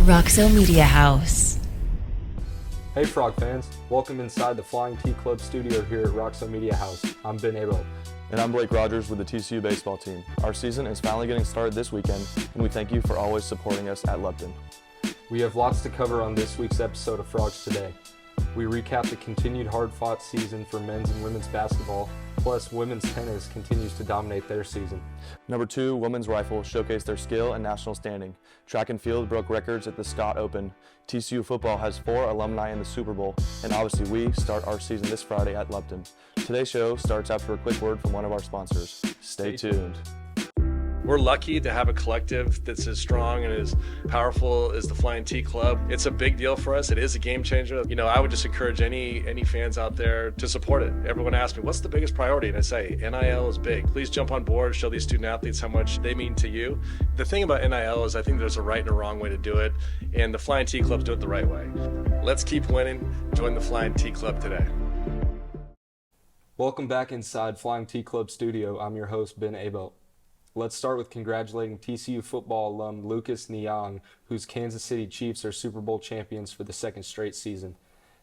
Roxo Media House. Hey Frog fans, welcome inside the Flying T Club studio here at Roxo Media House. I'm Ben Abeldt. And I'm Blake Rogers with the TCU Baseball team. Our season is finally getting started this weekend, and we thank you for always supporting us at Lupton. We have lots to cover on this week's episode of Frogs Today. We recap the continued hard-fought season for men's and women's basketball, plus women's tennis continues to dominate their season. Number 2, Women's Rifle showcased their skill and national standing. Track and field broke records at the Scott Open. TCU Football has 4 alumni in the Super Bowl, and obviously we start our season this Friday at Lupton. Today's show starts after a quick word from one of our sponsors. Stay tuned. We're lucky to have a collective that's as strong and as powerful as the Flying T Club. It's a big deal for us. It is a game changer. You know, I would just encourage any fans out there to support it. Everyone asks me, what's the biggest priority? And I say, NIL is big. Please jump on board, show these student athletes how much they mean to you. The thing about NIL is I think there's a right and a wrong way to do it, and the Flying T Club's do it the right way. Let's keep winning. Join the Flying T Club today. Welcome back inside Flying T Club studio. I'm your host, Ben Abeldt. Let's start with congratulating TCU Football alum Lucas Niang, whose Kansas City Chiefs are Super Bowl champions for the second straight season.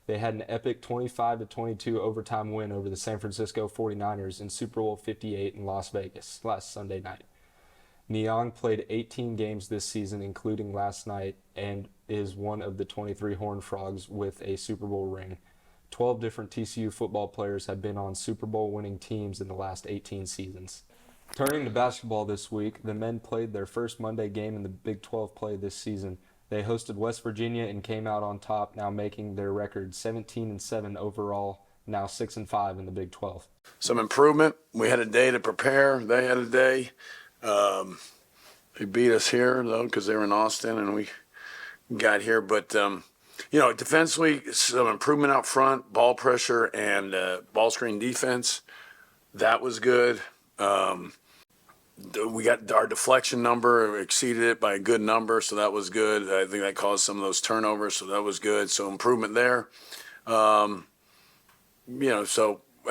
They had an epic 25-22 overtime win over the San Francisco 49ers in Super Bowl 58 in Las Vegas last Sunday night. Niang played 18 games this season, including last night, and is one of the 23 Horned Frogs with a Super Bowl ring. 12 different TCU football players have been on Super Bowl winning teams in the last 18 seasons. Turning to basketball this week, the men played their first Monday game in the Big 12 play this season. They hosted West Virginia and came out on top, now making their record 17-7 overall, now 6-5 in the Big 12. Some improvement. We had a day to prepare. They had a day. They beat us here, though, because they were in Austin, and we got here. But, defensively, some improvement out front, ball pressure and ball screen defense. That was good. We got our deflection number, exceeded it by a good number, so that was good. I think that caused some of those turnovers, so that was good. So improvement there. So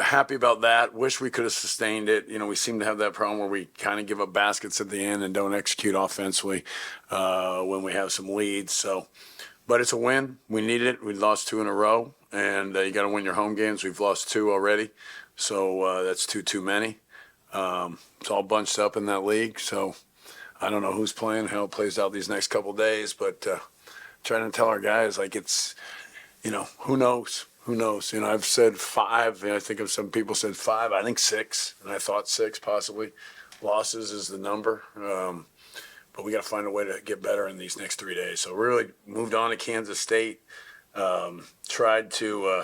happy about that. Wish we could have sustained it. We seem to have that problem where we kind of give up baskets at the end and don't execute offensively when we have some leads. So, but it's a win. We needed it. We lost 2 in a row, and you got to win your home games. We've lost 2 already, so that's 2 too many. It's all bunched up in that league, so I don't know who's playing, how it plays out these next couple of days, but trying to tell our guys, it's, who knows? Who knows? I've said 5. I think of some people said 5. I think 6, and I thought 6 possibly. Losses is the number, but we got to find a way to get better in these next 3 days. So really moved on to Kansas State, tried to,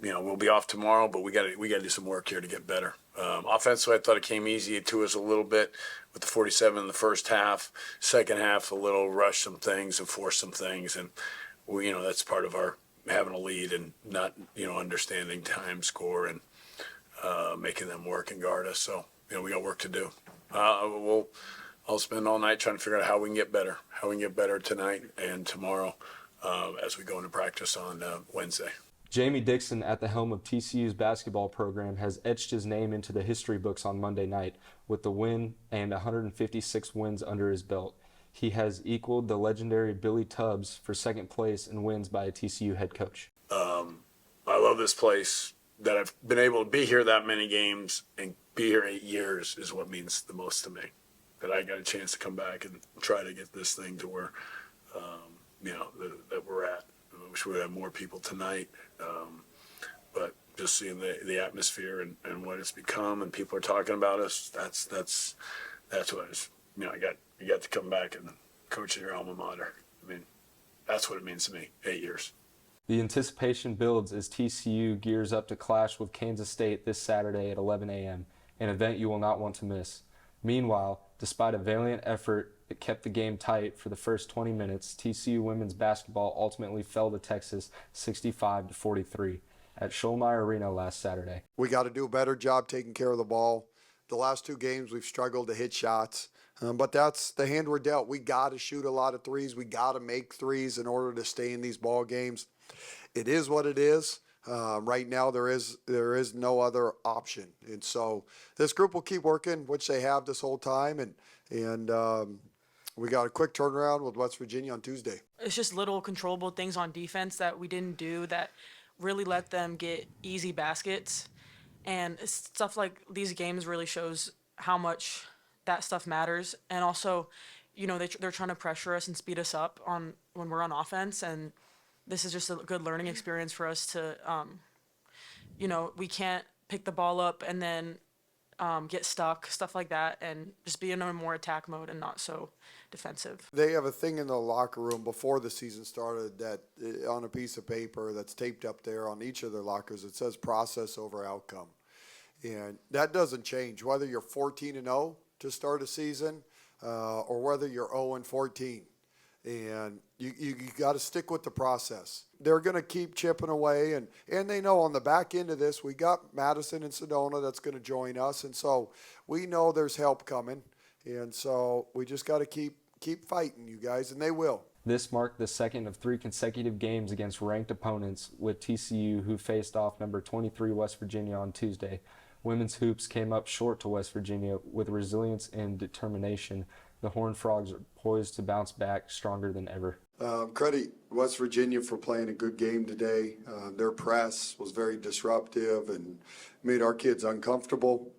we'll be off tomorrow, but we got to do some work here to get better. Offensively, I thought it came easy to us a little bit with the 47 in the first half. Second half, a little rush some things and force some things, and that's part of our having a lead and not understanding time, score, and making them work and guard us. So we got work to do. I'll spend all night trying to figure out how we can get better tonight and tomorrow as we go into practice on Wednesday. Jamie Dixon, at the helm of TCU's basketball program, has etched his name into the history books on Monday night with the win and 156 wins under his belt. He has equaled the legendary Billy Tubbs for second place in wins by a TCU head coach. I love this place. That I've been able to be here that many games and be here 8 years is what means the most to me. That I got a chance to come back and try to get this thing to where, that we're at. I wish we had more people tonight, but just seeing the atmosphere and what it's become, and people are talking about us. That's what it's. You got to come back and coach at your alma mater. That's what it means to me. 8 years. The anticipation builds as TCU gears up to clash with Kansas State this Saturday at 11 a.m., an event you will not want to miss. Meanwhile, despite a valiant effort that kept the game tight for the first 20 minutes, TCU women's basketball ultimately fell to Texas 65-43 at Schollmeyer Arena last Saturday. We got to do a better job taking care of the ball. The last 2 games we've struggled to hit shots, but that's the hand we're dealt. We got to shoot a lot of threes. We got to make threes in order to stay in these ball games. It is what it is. Right now there is no other option, and so this group will keep working, which they have this whole time, and We got a quick turnaround with West Virginia on Tuesday. It's just little controllable things on defense that we didn't do that really let them get easy baskets. And stuff like these games really shows how much that stuff matters. And also, they're trying to pressure us and speed us up on when we're on offense. And this is just a good learning experience for us to, we can't pick the ball up and then get stuck, stuff like that, and just be in a more attack mode and not so defensive. They have a thing in the locker room before the season started that on a piece of paper that's taped up there on each of their lockers, it says process over outcome. And that doesn't change whether you're 14-0 to start a season or whether you're 0-14. And you got to stick with the process. They're going to keep chipping away, and they know on the back end of this, we got Madison and Sedona that's going to join us, and so we know there's help coming, and so we just got to keep fighting, you guys, and they will. This marked the second of 3 consecutive games against ranked opponents, with TCU, who faced off number 23 West Virginia on Tuesday. Women's hoops came up short to West Virginia. With resilience and determination, the Horned Frogs are poised to bounce back stronger than ever. Credit West Virginia for playing a good game today. Their press was very disruptive and made our kids uncomfortable.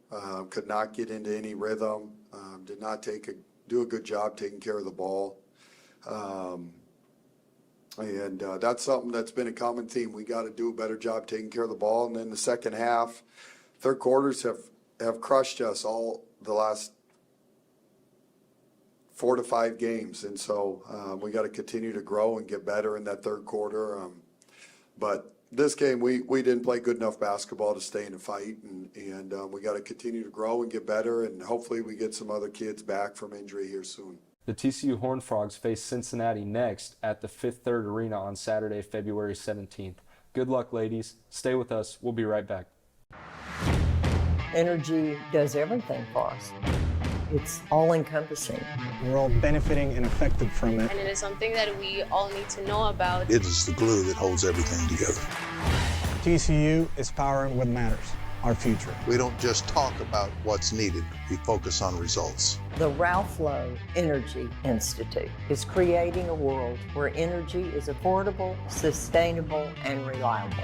Could not get into any rhythm. Did not do a good job taking care of the ball. And that's something that's been a common theme. We got to do a better job taking care of the ball. And then the second half, third quarters have crushed us all the last 4 to 5 games, and so we got to continue to grow and get better in that third quarter. But this game, we didn't play good enough basketball to stay in the fight, and we got to continue to grow and get better, and hopefully we get some other kids back from injury here soon. The TCU Horned Frogs face Cincinnati next at the Fifth Third Arena on Saturday, February 17th. Good luck, ladies. Stay with us. We'll be right back. Energy does everything for us. It's all-encompassing. We're all benefiting and affected from it. And it is something that we all need to know about. It is the glue that holds everything together. TCU is powering what matters, our future. We don't just talk about what's needed, we focus on results. The Ralph Lowe Energy Institute is creating a world where energy is affordable, sustainable, and reliable.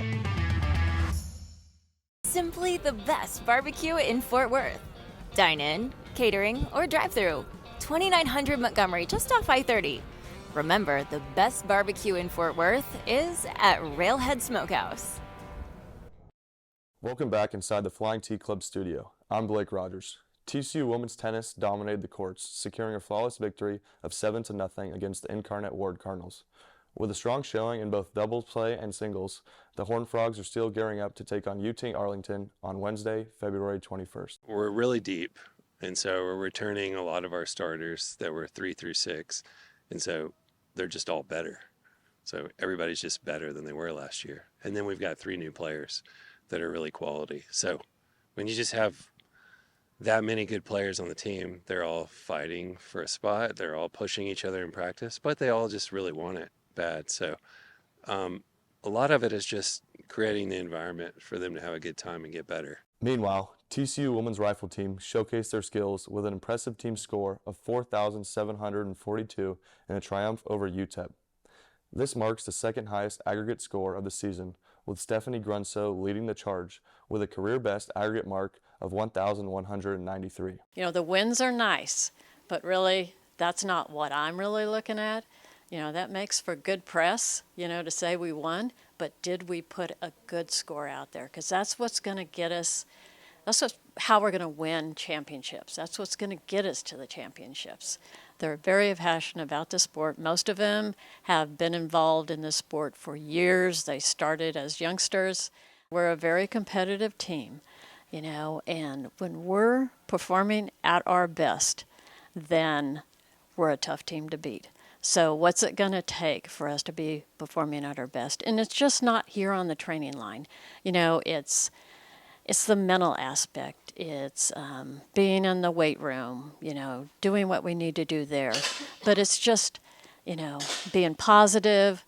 Simply the best barbecue in Fort Worth. Dine in, catering, or drive-through. 2900 Montgomery, just off I-30. Remember, the best barbecue in Fort Worth is at Railhead Smokehouse. Welcome back inside the Flying T Club studio. I'm Blake Rogers. TCU women's tennis dominated the courts, securing a flawless victory of 7-0 against the Incarnate Ward Cardinals. With a strong showing in both doubles play and singles, the Horned Frogs are still gearing up to take on UT Arlington on Wednesday, February 21st. We're really deep, and so we're returning a lot of our starters that were 3 through 6, and so they're just all better. So everybody's just better than they were last year. And then we've got 3 new players that are really quality. So when you just have that many good players on the team, they're all fighting for a spot, they're all pushing each other in practice, but they all just really want it bad. So a lot of it is just creating the environment for them to have a good time and get better. Meanwhile, TCU women's rifle team showcased their skills with an impressive team score of 4,742 in a triumph over UTEP. This marks the second highest aggregate score of the season, with Stephanie Grunso leading the charge with a career-best aggregate mark of 1,193. The wins are nice, but really that's not what I'm really looking at. That makes for good press, to say we won, but did we put a good score out there? Because that's what's going to get us, how we're going to win championships. That's what's going to get us to the championships. They're very passionate about the sport. Most of them have been involved in this sport for years. They started as youngsters. We're a very competitive team, and when we're performing at our best, then we're a tough team to beat. So what's it going to take for us to be performing at our best? And it's just not here on the training line. It's the mental aspect. It's being in the weight room, doing what we need to do there. But it's just, being positive,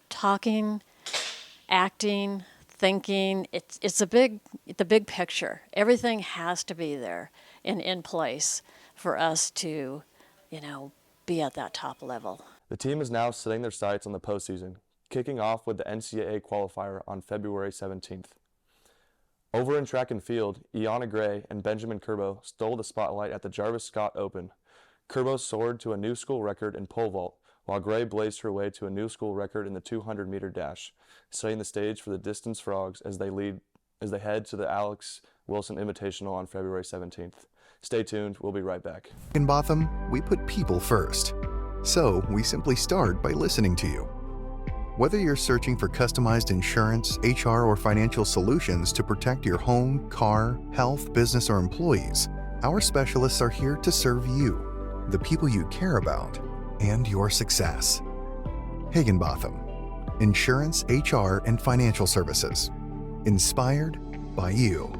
talking, acting, thinking. It's the big picture. Everything has to be there and in place for us to be at that top level. The team is now setting their sights on the postseason, kicking off with the NCAA qualifier on February 17th. Over in track and field, Iana Gray and Benjamin Curbo stole the spotlight at the Jarvis Scott Open. Curbo soared to a new school record in pole vault, while Gray blazed her way to a new school record in the 200-meter dash, setting the stage for the Distance Frogs as they head to the Alex Wilson Invitational on February 17th. Stay tuned, we'll be right back. In Botham, we put people first. So we simply start by listening to you. Whether you're searching for customized insurance, HR, or financial solutions to protect your home, car, health, business, or employees, our specialists are here to serve you, the people you care about, and your success. Higginbotham. Insurance, HR, and financial services. Inspired by you.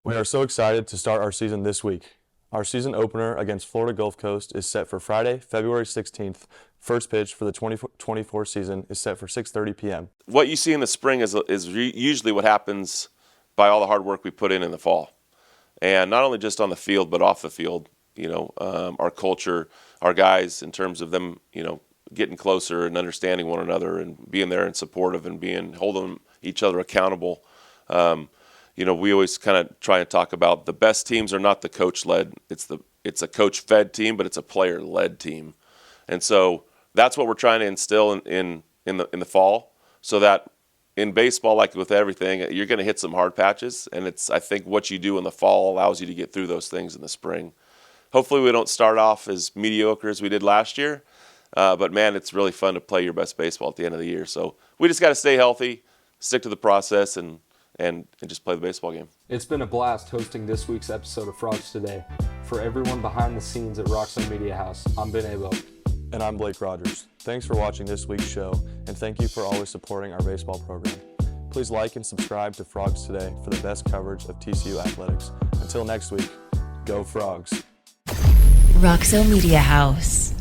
We are so excited to start our season this week. Our season opener against Florida Gulf Coast is set for Friday, February 16th. First pitch for the 2024 season is set for 6:30 p.m. What you see in the spring is usually what happens by all the hard work we put in the fall. And not only just on the field, but off the field. Our culture, our guys, in terms of them, getting closer and understanding one another and being there and supportive and holding each other accountable. We always kind of try and talk about the best teams are not the coach-led. It's a coach-fed team, but it's a player-led team. And so that's what we're trying to instill in the fall, so that in baseball, like with everything, you're going to hit some hard patches. And I think what you do in the fall allows you to get through those things in the spring. Hopefully we don't start off as mediocre as we did last year. But, man, it's really fun to play your best baseball at the end of the year. So we just got to stay healthy, stick to the process, and just play the baseball game. It's been a blast hosting this week's episode of Frogs Today. For everyone behind the scenes at Roxanne Media House, I'm Ben Abeldt. And I'm Blake Rogers. Thanks for watching this week's show, and thank you for always supporting our baseball program. Please like and subscribe to Frogs Today for the best coverage of TCU athletics. Until next week, go Frogs. Roxanne Media House.